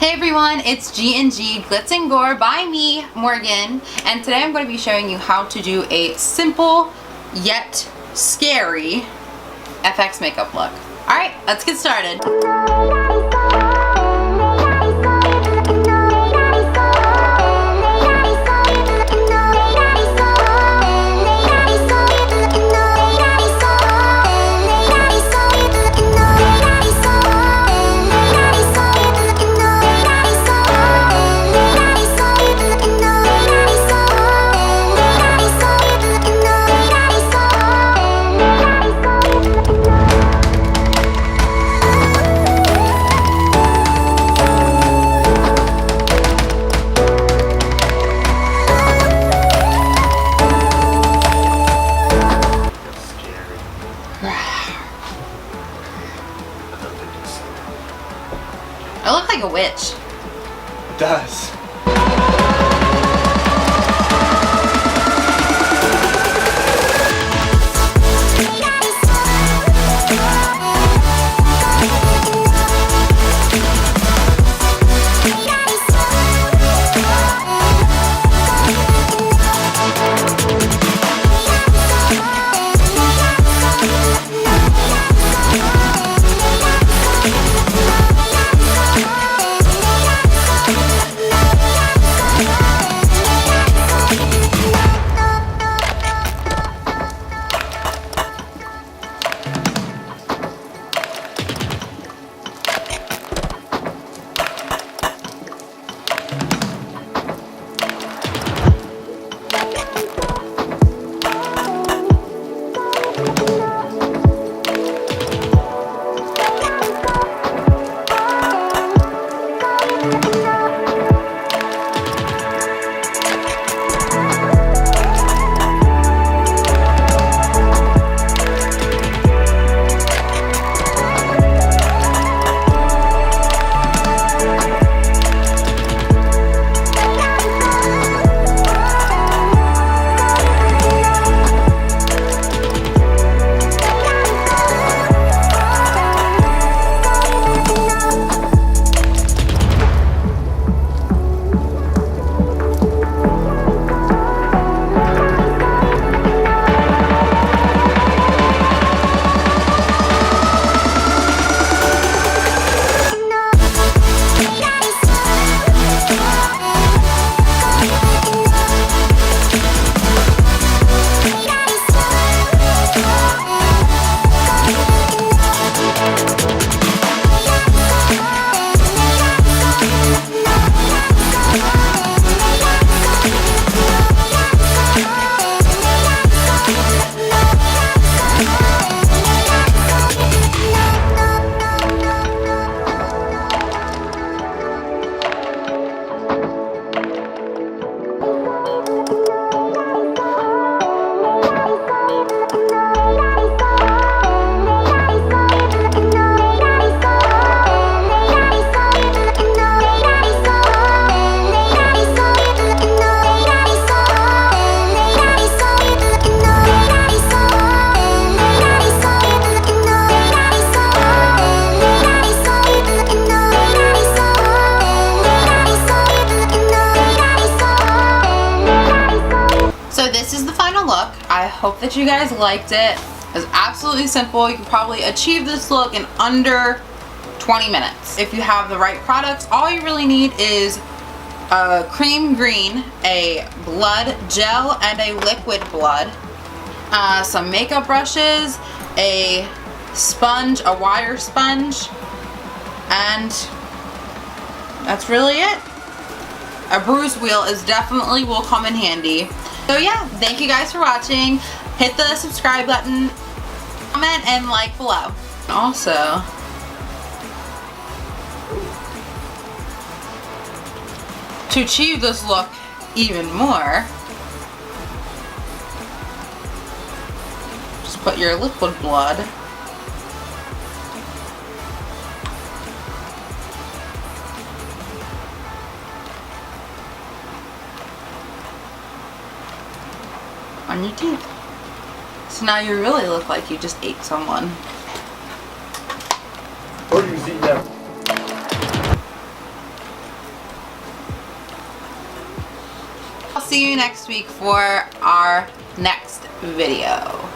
Hey everyone, it's G&G Glitz and Gore by me, Morgan, and today I'm going to be showing you how to do a simple yet scary FX makeup look. Alright, let's get started. I look like a witch. It does. So this is the final look. I hope that you guys liked it. It's absolutely simple. You can probably achieve this look in under 20 minutes. If you have the right products, all you really need is a cream green, a blood gel, and a liquid blood. Some makeup brushes, a sponge, a wire sponge, and that's really it. A bruise wheel will come in handy. So yeah, thank you guys for watching. Hit the subscribe button, comment, and like below. Also, to achieve this look even more, just put your liquid blood on your teeth. So now you really look like you just ate someone. Or you see them. I'll see you next week for our next video.